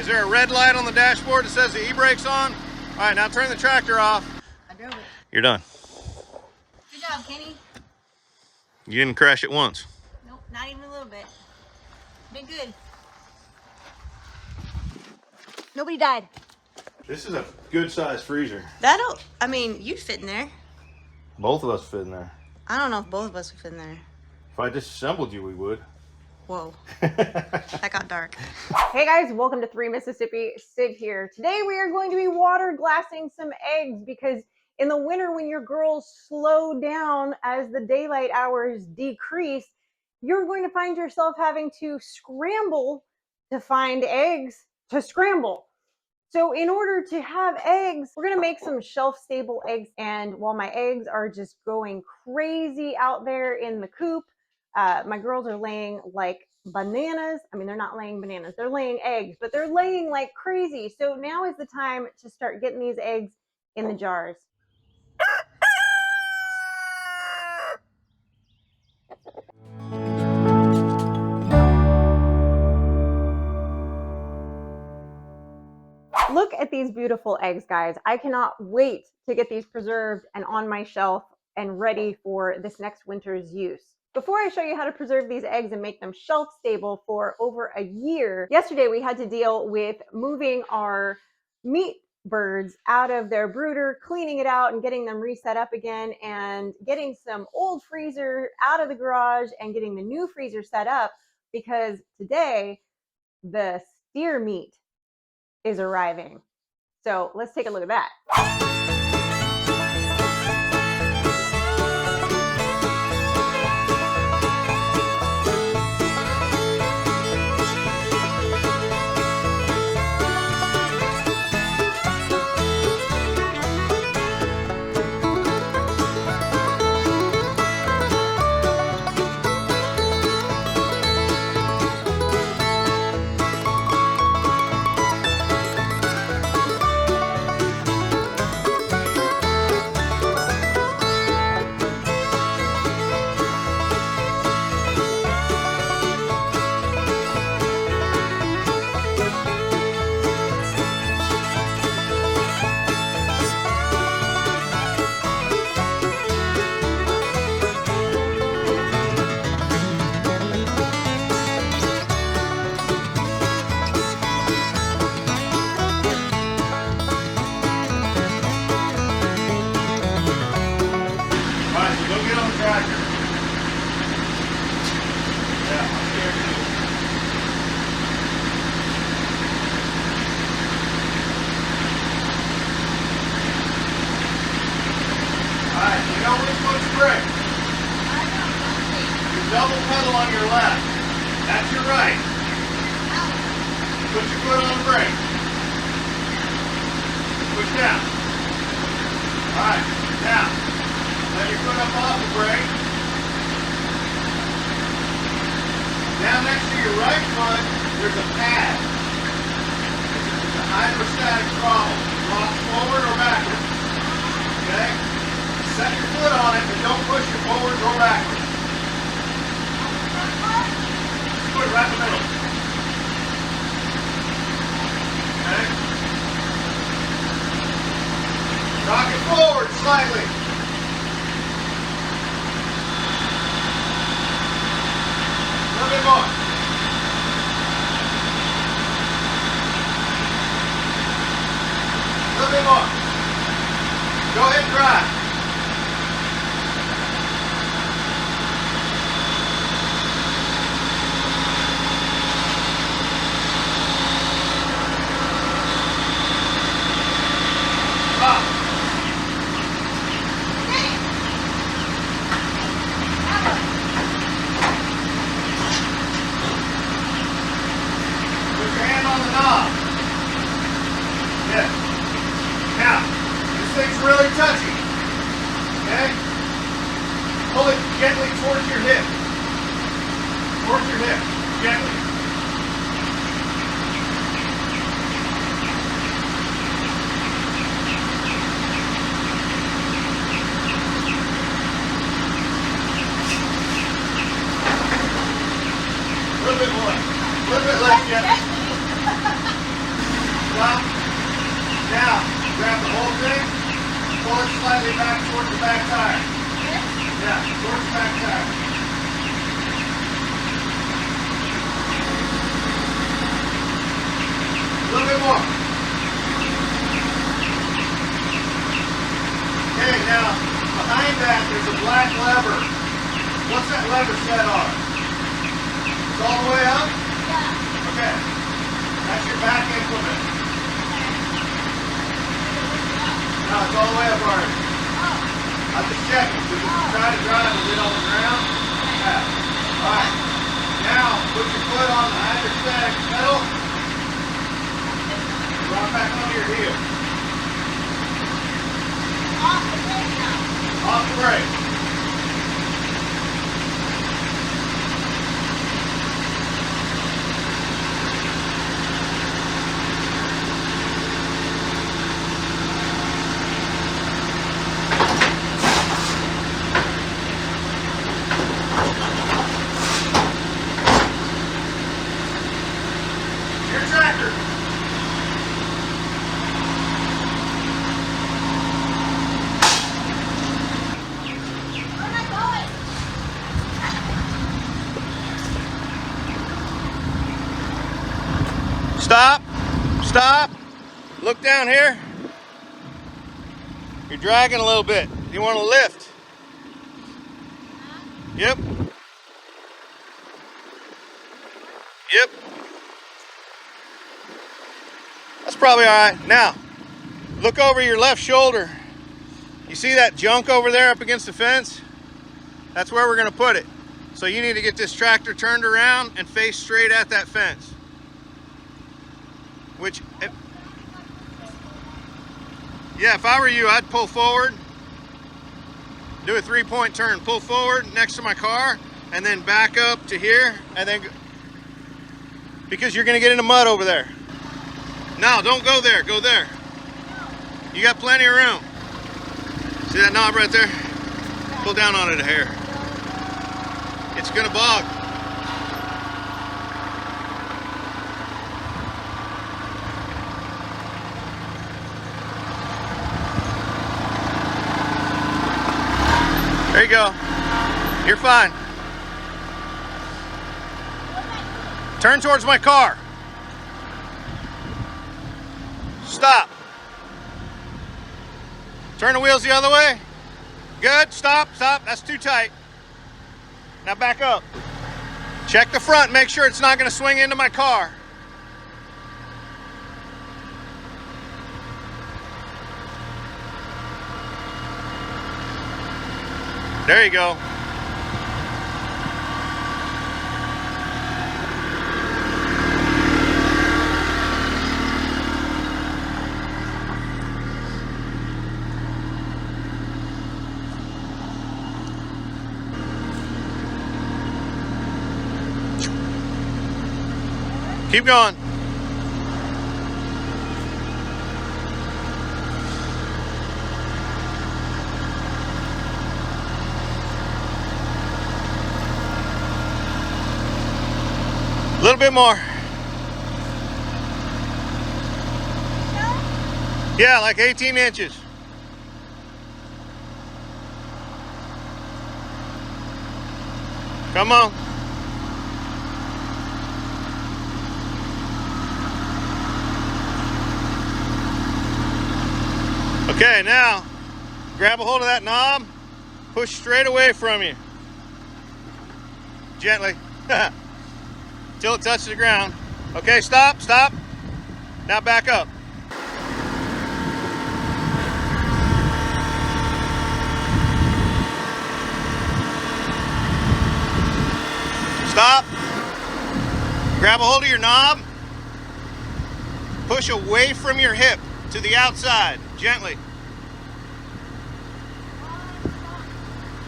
Is there a red light on the dashboard that says the e-brake's on? All right, now turn the tractor off. I drove it. You're done. Good job, Kenny. You didn't crash it once. Nope, not even a little bit. Been good. Nobody died. This is a good-sized freezer. I mean, you'd fit in there. Both of us fit in there. I don't know if both of us would fit in there. If I disassembled you, we would. Whoa. That got dark. Hey guys, welcome to 3 Mississippi. Syd here. Today we are going to be water glassing some eggs because in the winter when your girls slow down as the daylight hours decrease, you're going to find yourself having to scramble to find eggs to scramble. So in order to have eggs, we're gonna make some shelf-stable eggs. And while my eggs are just going crazy out there in the coop, my girls are laying like bananas. I mean, they're not laying bananas, they're laying eggs, but they're laying like crazy. So now is the time to start getting these eggs in the jars. Look at these beautiful eggs, guys. I cannot wait to get these preserved and on my shelf and ready for this next winter's use. Before I show you how to preserve these eggs and make them shelf stable for over a year, yesterday we had to deal with moving our meat birds out of their brooder, cleaning it out and getting them reset up again, and getting some old freezer out of the garage and getting the new freezer set up, because today the steer meat is arriving. So let's take a look at that. Double pedal on your left. That's your right. Put your foot on the brake. Push down. Alright, now, let your foot up off the brake. Down next to your right foot, there's a pad. It's a hydrostatic throttle. Rock forward or backwards. Okay? Set your foot on it, but don't push it forward or backwards. Put it right in the middle. Okay? Rock it forward slightly. A little bit more. A little bit more. Go ahead and drive. Really touchy. Okay? Pull it gently towards your hip. Towards your hip. Gently. A little bit more. A little bit left, Jen. pull it slightly back towards the back tire. Yeah, towards the back tire. A little bit more. Okay, now behind that there's a black lever. What's that lever set on? It's all the way up? Yeah. Okay. That's your back implement. No, it's all the way up already. Oh. I'm just checking. Because if you try to drive with it on the ground, yeah. Alright. Now, put your foot on the hydrostatic pedal. Drop back onto your heel. Off the brake now. Off the brake. Your tractor. Where am I going? Stop. Stop. Look down here. You're dragging a little bit. You want to lift. Yep. Yep. That's probably all right. Now, look over your left shoulder. You see that junk over there up against the fence? That's where we're going to put it. So you need to get this tractor turned around and face straight at that fence. Yeah, if I were you, I'd pull forward, do a 3-point turn, pull forward next to my car, and then back up to here, and then, because you're going to get in the mud over there. No, don't go there, go there. You got plenty of room. See that knob right there? Pull down on it a hair. It's going to bog. There you go. You're fine. Turn towards my car. Stop. Turn the wheels the other way. Good. Stop. Stop. That's too tight. Now back up. Check the front. Make sure it's not going to swing into my car. There you go. Keep going. A little bit more. Yeah, like 18 inches. Come on. Okay, now grab a hold of that knob, push straight away from you. Gently. Till it touches the ground. Okay, stop, stop. Now back up. Stop. Grab a hold of your knob. Push away from your hip to the outside, gently.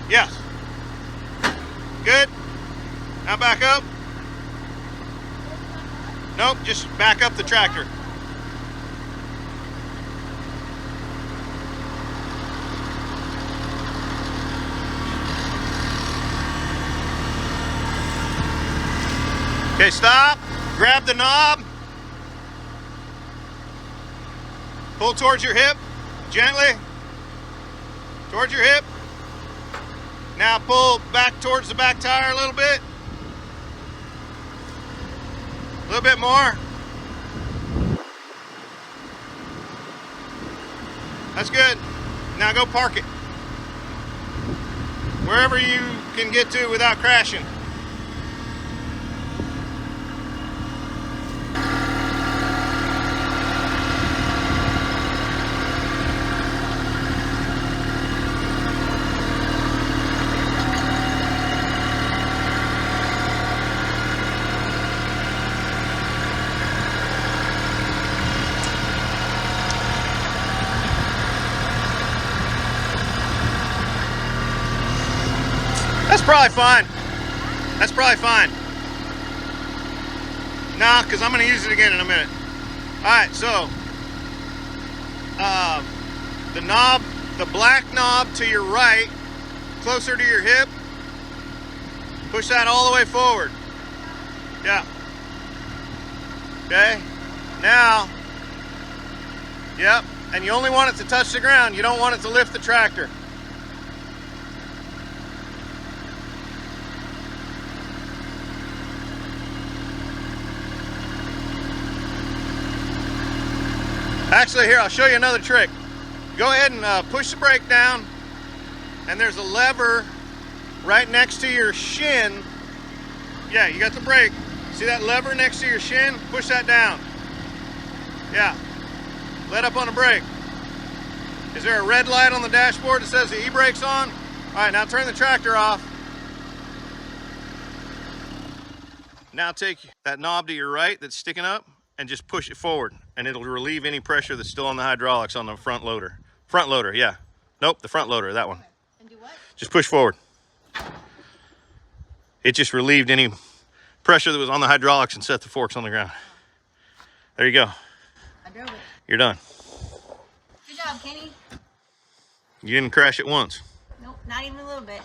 Yes. Good. Now back up. Nope, just back up the tractor. Okay, stop. Grab the knob. Pull towards your hip, gently. towards your hip. Now pull back towards the back tire a little bit. A little bit more. That's good. Now go park it. Wherever you can get to without crashing. That's probably fine. That's probably fine. Nah, because I'm going to use it again in a minute. Alright, so the knob, the black knob to your right, closer to your hip, push that all the way forward. Yeah. Okay. Now, yep, and you only want it to touch the ground. You don't want it to lift the tractor. Actually, here, I'll show you another trick. Go ahead and push the brake down, and there's a lever right next to your shin. Yeah, you got the brake. See that lever next to your shin? Push that down. Yeah. Let up on the brake. Is there a red light on the dashboard that says the e-brake's on? All right, now turn the tractor off. Now take that knob to your right that's sticking up and just push it forward, and it'll relieve any pressure that's still on the hydraulics on the front loader. Front loader, yeah. Nope, the front loader, that one. And do what? Just push forward. It just relieved any pressure that was on the hydraulics and set the forks on the ground. There you go. I drove it. You're done. Good job, Kenny. You didn't crash it once. Nope, not even a little bit.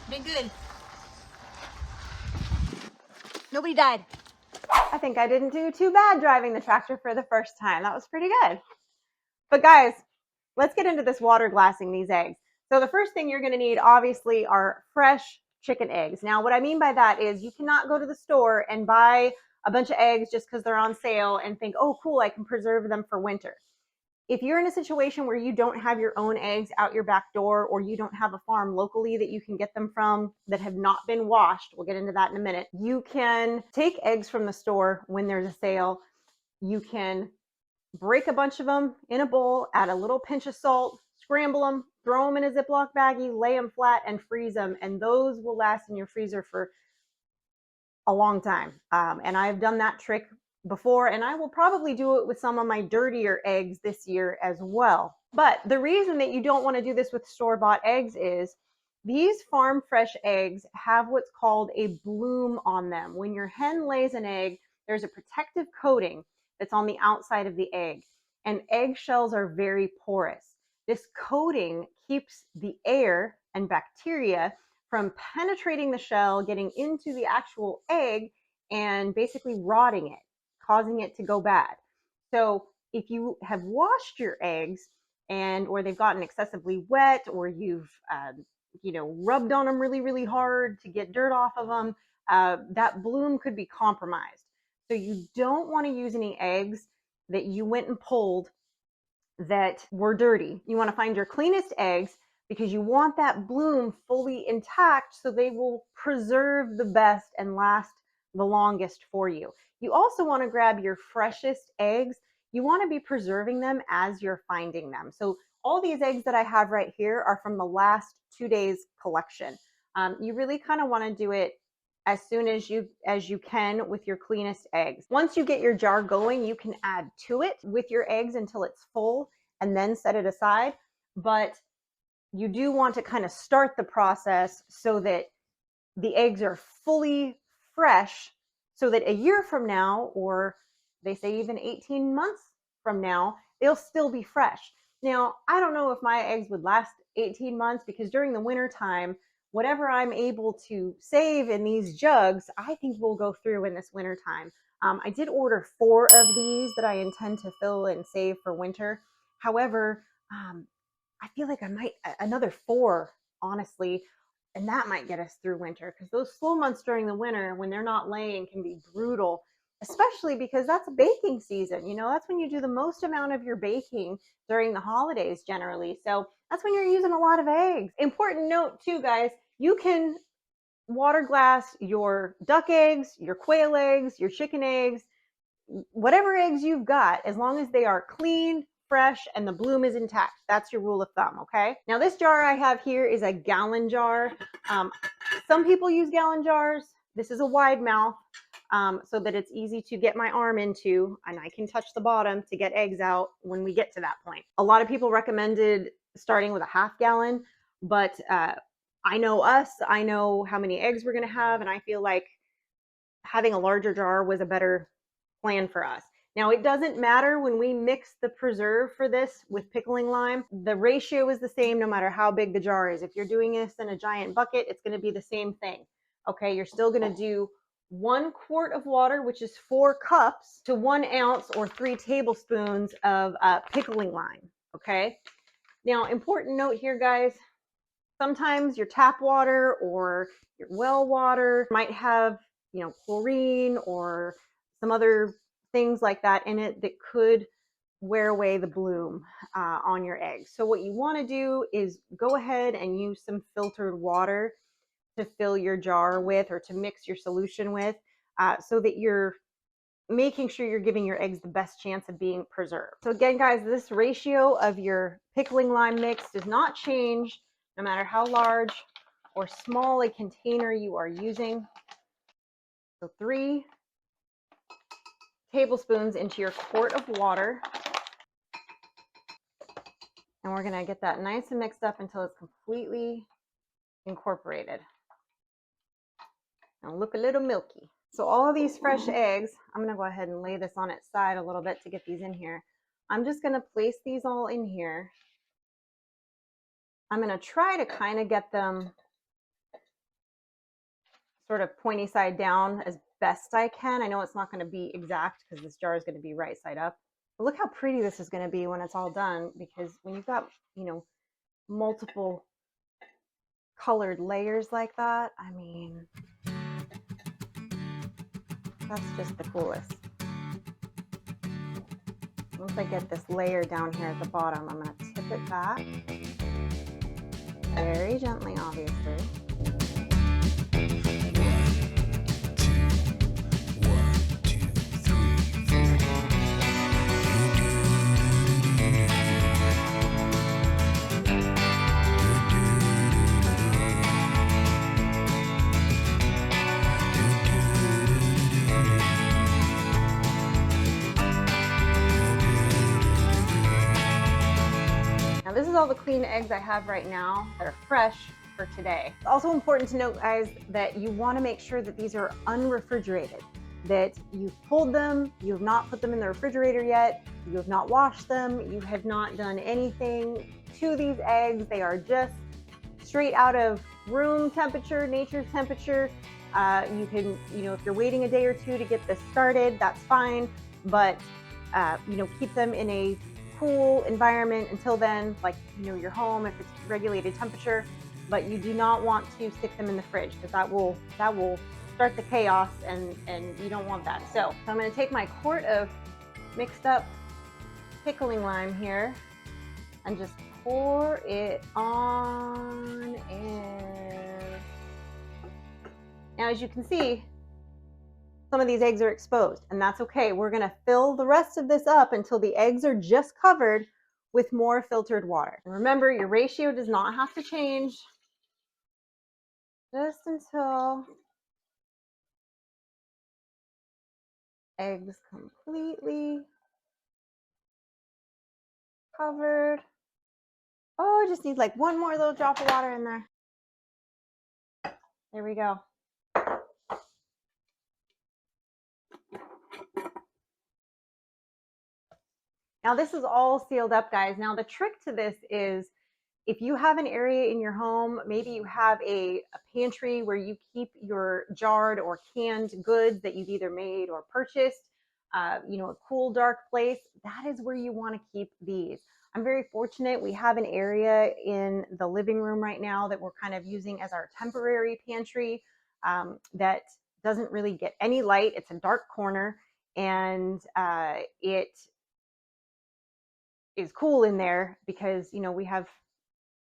Did good. Nobody died. I think I didn't do too bad driving the tractor for the first time. That was pretty good. But guys, let's get into this water glassing these eggs. So the first thing you're going to need, obviously, are fresh chicken eggs. Now, what I mean by that is you cannot go to the store and buy a bunch of eggs just because they're on sale and think, oh, cool, I can preserve them for winter. If you're in a situation where you don't have your own eggs out your back door, or you don't have a farm locally that you can get them from that have not been washed, we'll get into that in a minute, you can take eggs from the store when there's a sale. You can break a bunch of them in a bowl, add a little pinch of salt, scramble them, throw them in a Ziploc baggie, lay them flat, and freeze them. And those will last in your freezer for a long time. And I've done that trick before, and I will probably do it with some of my dirtier eggs this year as well. But the reason that you don't want to do this with store-bought eggs is these farm fresh eggs have what's called a bloom on them. When your hen lays an egg, there's a protective coating that's on the outside of the egg, and eggshells are very porous. This coating keeps the air and bacteria from penetrating the shell, getting into the actual egg, and basically rotting it, causing it to go bad. So if you have washed your eggs or they've gotten excessively wet, or you've rubbed on them really, really hard to get dirt off of them, that bloom could be compromised. So you don't want to use any eggs that you went and pulled that were dirty. You want to find your cleanest eggs, because you want that bloom fully intact so they will preserve the best and last the longest for you. You also want to grab your freshest eggs. You want to be preserving them as you're finding them. So all these eggs that I have right here are from the last 2 days collection. You really kind of want to do it as soon as you can with your cleanest eggs. Once you get your jar going, you can add to it with your eggs until it's full and then set it aside. But you do want to kind of start the process so that the eggs are fully fresh, so that a year from now, or they say even 18 months from now, they'll still be fresh. Now, I don't know if my eggs would last 18 months, because during the winter time, whatever I'm able to save in these jugs, I think will go through in this winter time. I did order 4 of these that I intend to fill and save for winter. However, I feel like I might another 4, honestly, and that might get us through winter, because those slow months during the winter when they're not laying can be brutal, especially because that's baking season. You know, that's when you do the most amount of your baking during the holidays generally. So that's when you're using a lot of eggs. Important note too, guys, you can water glass your duck eggs, your quail eggs, your chicken eggs, whatever eggs you've got, as long as they are clean, fresh, and the bloom is intact. That's your rule of thumb, okay? Now this jar I have here is a gallon jar. Some people use gallon jars. This is a wide mouth, so that it's easy to get my arm into, and I can touch the bottom to get eggs out when we get to that point. A lot of people recommended starting with a half gallon, but I know us, I know how many eggs we're gonna have, and I feel like having a larger jar was a better plan for us. Now, it doesn't matter when we mix the preserve for this with pickling lime. The ratio is the same no matter how big the jar is. If you're doing this in a giant bucket, it's going to be the same thing. Okay, you're still going to do 1 quart of water, which is 4 cups, to 1 ounce or 3 tablespoons of pickling lime. Okay, now important note here, guys. Sometimes your tap water or your well water might have, you know, chlorine or some other things like that in it that could wear away the bloom on your eggs. So what you want to do is go ahead and use some filtered water to fill your jar with, or to mix your solution with, so that you're making sure you're giving your eggs the best chance of being preserved. So again, guys, this ratio of your pickling lime mix does not change no matter how large or small a container you are using. So 3 tablespoons into your quart of water. And we're gonna get that nice and mixed up until it's completely incorporated. It'll look a little milky. So all of these fresh eggs, I'm gonna go ahead and lay this on its side a little bit to get these in here. I'm just gonna place these all in here. I'm gonna try to kind of get them sort of pointy side down as best I can. I know it's not gonna be exact because this jar is gonna be right side up. But look how pretty this is gonna be when it's all done, because when you've got, you know, multiple colored layers like that, I mean, that's just the coolest. Once I get this layer down here at the bottom, I'm going to tip it back very gently, obviously. Now this is all the clean eggs I have right now that are fresh for today. It's also important to note, guys, that you want to make sure that these are unrefrigerated, that you've pulled them, you have not put them in the refrigerator yet, you have not washed them, you have not done anything to these eggs. They are just straight out of room temperature, nature's temperature. You can, you know, if you're waiting a day or two to get this started, that's fine, but you know, keep them in a cool environment until then, like, you know, your home if it's regulated temperature. But you do not want to stick them in the fridge, because that will start the chaos, and you don't want that. So I'm going to take my quart of mixed up pickling lime here and just pour it on in. Now, as you can see, some of these eggs are exposed, and that's okay. We're going to fill the rest of this up until the eggs are just covered with more filtered water. And remember, your ratio does not have to change, just until eggs completely covered. Oh, I just need like one more little drop of water in there. There we go. Now this is all sealed up, guys. Now the trick to this is, if you have an area in your home, maybe you have a pantry where you keep your jarred or canned goods that you've either made or purchased, you know, a cool, dark place, that is where you want to keep these. I'm very fortunate. We have an area in the living room right now that we're kind of using as our temporary pantry that doesn't really get any light. It's a dark corner, and it is cool in there because, you know, we have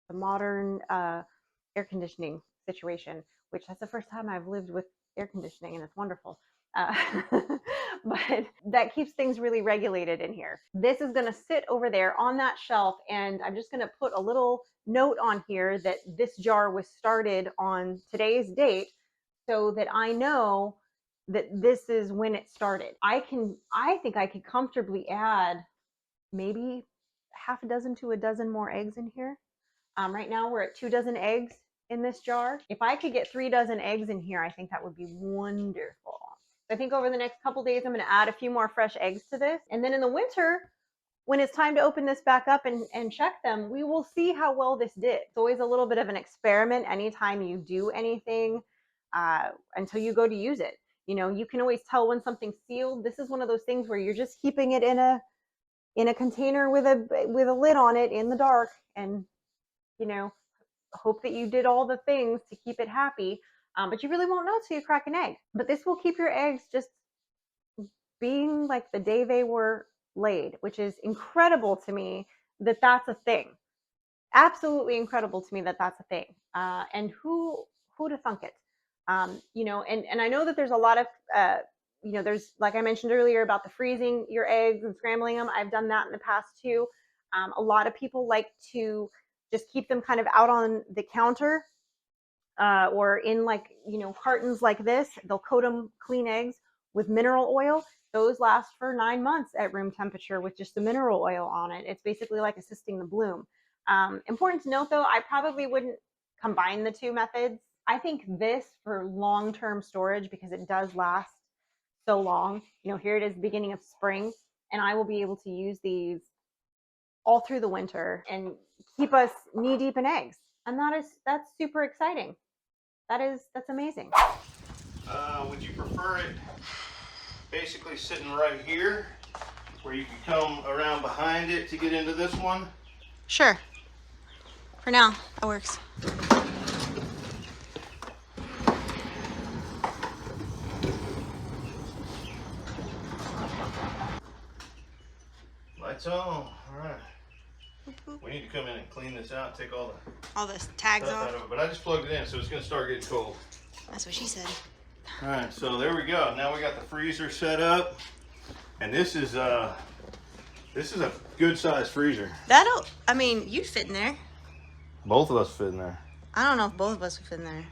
the modern air conditioning situation, which that's the first time I've lived with air conditioning, and it's wonderful. Uh, but that keeps things really regulated in here. This is going to sit over there on that shelf, and I'm just going to put a little note on here that this jar was started on today's date so that I know that this is when it started. I think I could comfortably add maybe half a dozen to a dozen more eggs in here. Right now we're at 2 dozen eggs in this jar. If I could get 3 dozen eggs in here, I think that would be wonderful. I think over the next couple days, I'm going to add a few more fresh eggs to this. And then in the winter, when it's time to open this back up and check them, we will see how well this did. It's always a little bit of an experiment anytime you do anything until you go to use it. You know, you can always tell when something's sealed. This is one of those things where you're just keeping it in a container with a lid on it in the dark, and you know, hope that you did all the things to keep it happy, but you really won't know till you crack an egg. But this will keep your eggs just being like the day they were laid, which is incredible to me that that's a thing. Absolutely incredible to me that that's a thing. And who'd have thunk it? You know, and I know that there's a lot of you know, there's, like I mentioned earlier about the freezing your eggs and scrambling them. I've done that in the past too. A lot of people like to just keep them kind of out on the counter or in, like, you know, cartons like this. They'll coat them clean eggs with mineral oil. Those last for 9 months at room temperature with just the mineral oil on it. It's basically like assisting the bloom. Important to note though, I probably wouldn't combine the two methods. I think this for long-term storage, because it does last so long. You know, here it is, beginning of spring, and I will be able to use these all through the winter and keep us knee deep in eggs. And that's super exciting. That's amazing. Would you prefer it basically sitting right here where you can come around behind it to get into this one? Sure. For now, that works. Lights on. All right. We need to come in and clean this out, take all All the the tags stuff out off. of it. But I just plugged it in, so it's going to start getting cold. That's what she said. All right, so there we go. Now we got the freezer set up, and this is a good sized freezer. I mean, you'd fit in there. Both of us fit in there. I don't know if both of us would fit in there.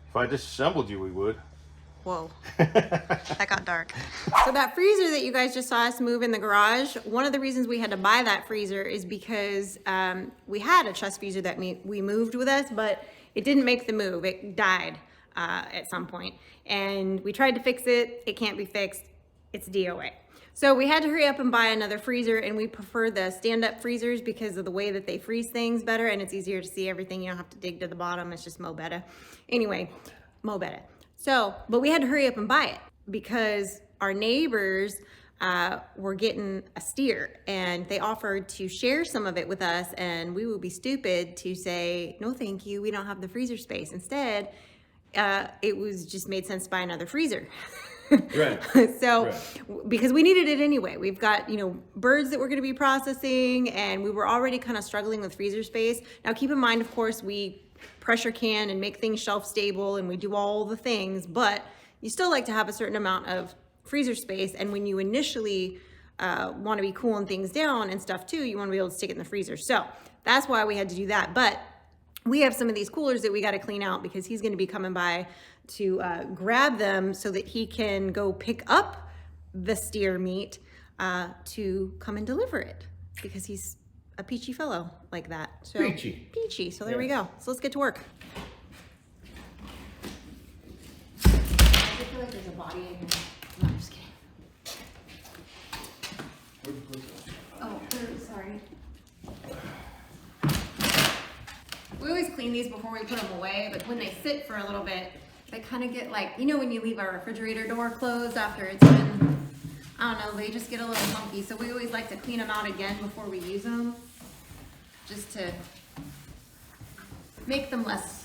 If I disassembled you, we would. Whoa, that got dark. So that freezer that you guys just saw us move in the garage, one of the reasons we had to buy that freezer is because we had a chest freezer that we moved with us, but it didn't make the move. It died at some point. And we tried to fix it. It can't be fixed. It's DOA. So we had to hurry up and buy another freezer, and we prefer the stand-up freezers because of the way that they freeze things better, and it's easier to see everything. You don't have to dig to the bottom. It's just mo better. Anyway, mo better. So, but we had to hurry up and buy it because our neighbors were getting a steer, and they offered to share some of it with us, and we would be stupid to say, no, thank you. We don't have the freezer space. Instead, it was just made sense to buy another freezer. Right. So, Right. Because we needed it anyway. We've got, you know, birds that we're going to be processing, and we were already kind of struggling with freezer space. Now, keep in mind, of course, we pressure can and make things shelf stable, and we do all the things, but you still like to have a certain amount of freezer space. And when you initially want to be cooling things down and stuff too, you want to be able to stick it in the freezer. So that's why we had to do that. But we have some of these coolers that we got to clean out because he's going to be coming by to grab them so that he can go pick up the steer meat to come and deliver it, because he's a peachy fellow like that. So peachy. So there we go. So let's get to work. I feel like there's a body in here. No, I'm just kidding. Oh, sorry. We always clean these before we put them away, but when they sit for a little bit, they kind of get like, you know, when you leave a refrigerator door closed after it's been I don't know, they just get a little funky. So we always like to clean them out again before we use them, just to make them less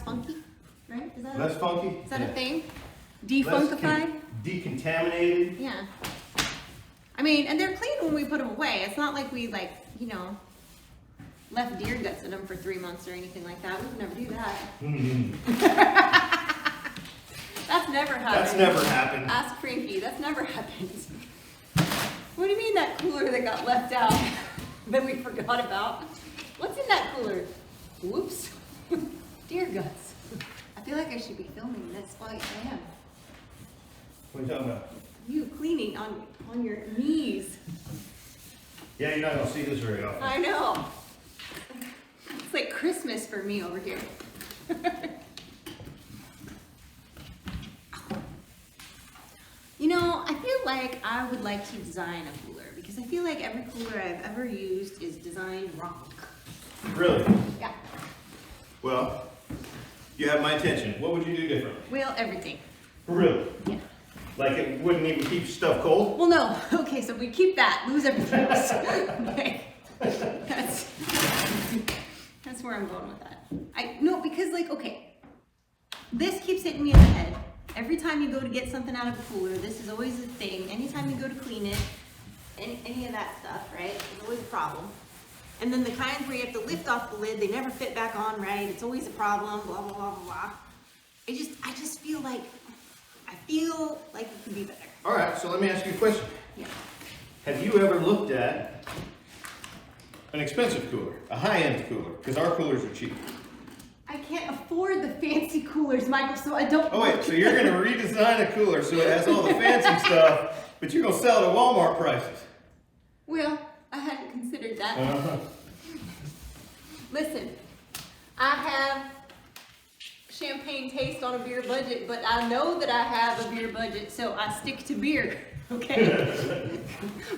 funky, right? Is that Less funky? Is that Yeah. a thing? Less Defunkified? decontaminated? Yeah. I mean, and they're clean when we put them away. It's not like we left deer guts in them for 3 months or anything like that. We would never do that. That's never happened. That's never happened. Ask Frankie. That's never happened. What do you mean that cooler that got left out that we forgot about? What's in that cooler? Whoops. Deer guts. I feel like I should be filming this while I am. What are you talking about? You cleaning on your knees. Yeah, you're not gonna see this very often. I know. It's like Christmas for me over here. You know, I feel like I would like to design a cooler because I feel like every cooler I've ever used is designed wrong. Really? Yeah. Well, you have my attention. What would you do differently? Well, everything. Really? Yeah. Like it wouldn't even keep stuff cold? Well, no. Okay, so we keep that. Lose everything else. Okay. That's where I'm going with that. No, because okay. This keeps hitting me in the head. Every time you go to get something out of a cooler, this is always a thing. Anytime you go to clean it, any of that stuff, right? It's always a problem. And then the kinds where you have to lift off the lid, they never fit back on right. It's always a problem, blah, blah, blah, blah, blah. I just feel like it could be better. All right, so let me ask you a question. Yeah. Have you ever looked at an expensive cooler, a high-end cooler? Because our coolers are cheap. I can't afford the fancy coolers, Michael, so I don't. Oh wait, so you're gonna redesign a cooler so it has all the fancy stuff, but you're gonna sell it at Walmart prices. Well, I hadn't considered that. Uh-huh. Listen, I have champagne taste on a beer budget, but I know that I have a beer budget, so I stick to beer. Okay.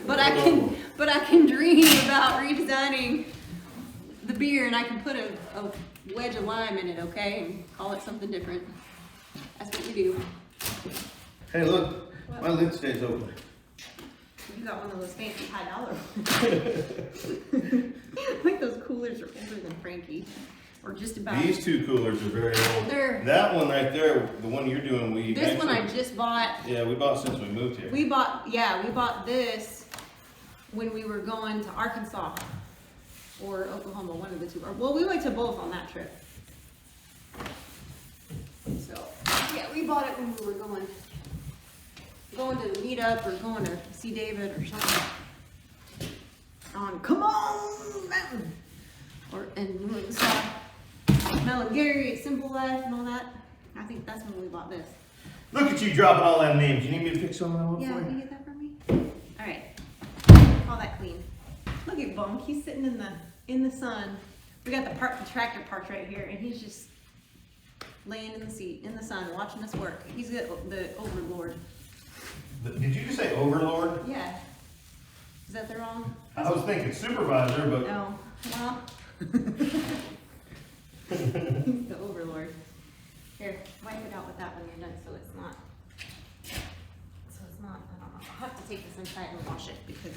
but I can dream about redesigning the beer, and I can put a wedge of lime in it, okay, and call it something different. That's what we do. Hey, look, my lid stays open. You got one of those fancy high dollar ones. I think those coolers are older than Frankie, or just about. These two coolers are very old. That one right there, the one you're doing, This one I just bought. Yeah, we bought since we moved here. We bought this when we were going to Arkansas or Oklahoma, one of the two. Well, we went to both on that trip. So yeah, we bought it when we were going to the meetup or going to see David or something. On Come On Mountain. And we went and saw Mel and Gary at Simple Life and all that. I think that's when we bought this. Look at you dropping all that names. You need me to pick some of them up Yeah, for can you? you get that for me? All right. All that clean. Look at Bunk. He's sitting in the sun. We got the tractor parked right here, and he's just laying in the seat in the sun, watching us work. He's the overlord. Did you just say overlord? Yeah. Is that the wrong? I was thinking supervisor, but No. Well. He's the overlord. Here, wipe it out with that when you're done, so it's not. I don't know. I'll have to take this inside and wash it because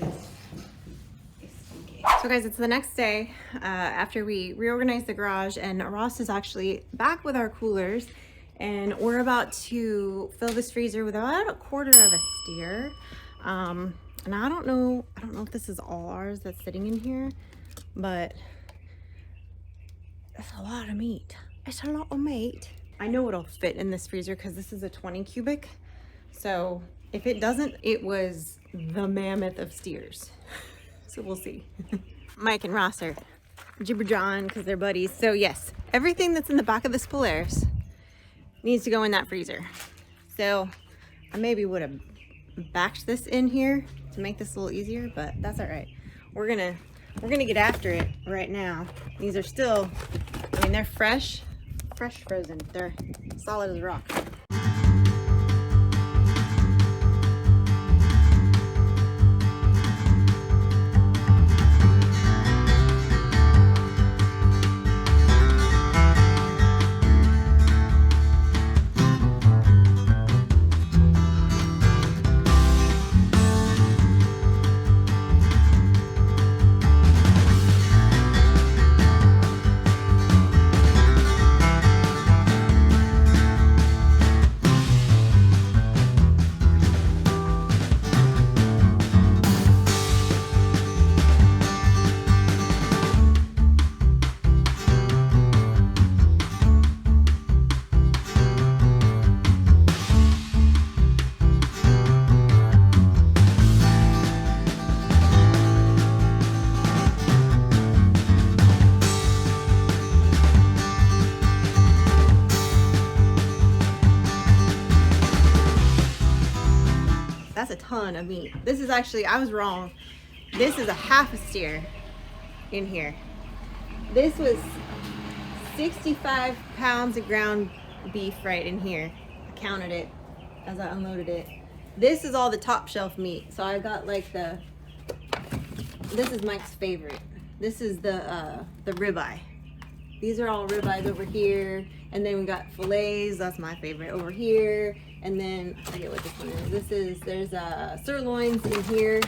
it's stinky. So guys, it's the next day after we reorganized the garage, and Ross is actually back with our coolers, and we're about to fill this freezer with about a quarter of a steer. And I don't know if this is all ours that's sitting in here, but it's a lot of meat. It's a lot of meat. I know it'll fit in this freezer because this is a 20 cubic. So if it doesn't, it was the mammoth of steers. So we'll see. Mike and Ross are jibber-jawing because they're buddies. So yes, everything that's in the back of this Polaris needs to go in that freezer. So I maybe would have backed this in here to make this a little easier, but that's all right. We're gonna get after it right now. These are still, I mean, they're fresh frozen. They're solid as rock. ton of meat. This is actually, I was wrong. This is a half a steer in here. This was 65 pounds of ground beef right in here. I counted it as I unloaded it. This is all the top shelf meat. So I got like this is Mike's favorite. This is the ribeye. These are all ribeyes over here. And then we got fillets, that's my favorite, over here. And then, I forget what this one is. There's sirloins in here,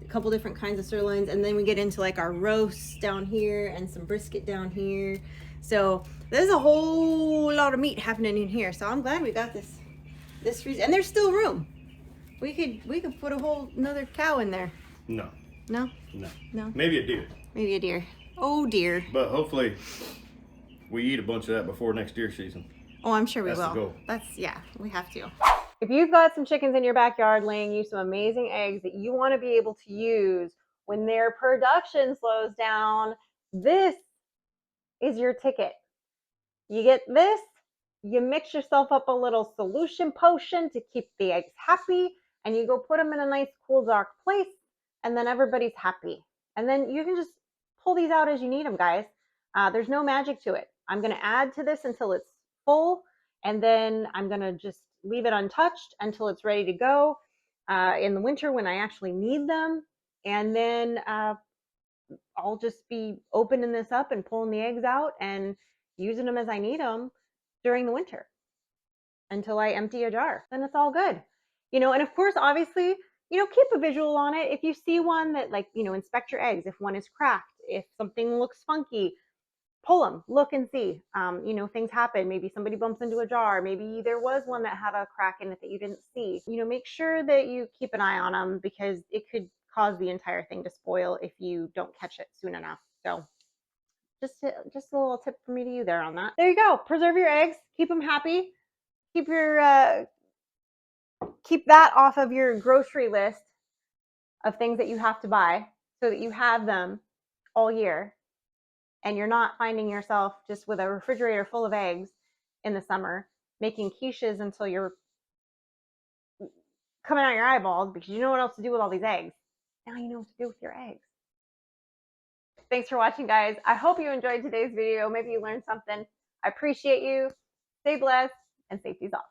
a couple different kinds of sirloins. And then we get into like our roasts down here and some brisket down here. So there's a whole lot of meat happening in here. So I'm glad we got this freezer. And there's still room. We could put a whole another cow in there. No. No? No. No? Maybe a deer. Maybe a deer. Oh dear. But hopefully we eat a bunch of that before next deer season. Oh, I'm sure we That's the will. goal. That's, yeah, we have to. If you've got some chickens in your backyard laying you some amazing eggs that you want to be able to use when their production slows down, this is your ticket. You get this, you mix yourself up a little solution potion to keep the eggs happy, and you go put them in a nice, cool, dark place, and then everybody's happy. And then you can just pull these out as you need them, guys. There's no magic to it. I'm going to add to this until it's full, and then I'm going to just leave it untouched until it's ready to go in the winter when I actually need them. And then I'll just be opening this up and pulling the eggs out and using them as I need them during the winter until I empty a jar. Then it's all good. You know, and of course, obviously, you know, keep a visual on it. If you see one that, like, you know, inspect your eggs. If one is cracked, if something looks funky, pull them, look and see. You know, things happen. Maybe somebody bumps into a jar. Maybe there was one that had a crack in it that you didn't see. You know, make sure that you keep an eye on them because it could cause the entire thing to spoil if you don't catch it soon enough. So just a little tip from me to you there on that. There you go. Preserve your eggs. Keep them happy. Keep your keep that off of your grocery list of things that you have to buy so that you have them all year. And you're not finding yourself just with a refrigerator full of eggs in the summer, making quiches until you're coming out your eyeballs because you know what else to do with all these eggs. Now you know what to do with your eggs. Thanks for watching, guys. I hope you enjoyed today's video. Maybe you learned something. I appreciate you. Stay blessed and safety's off.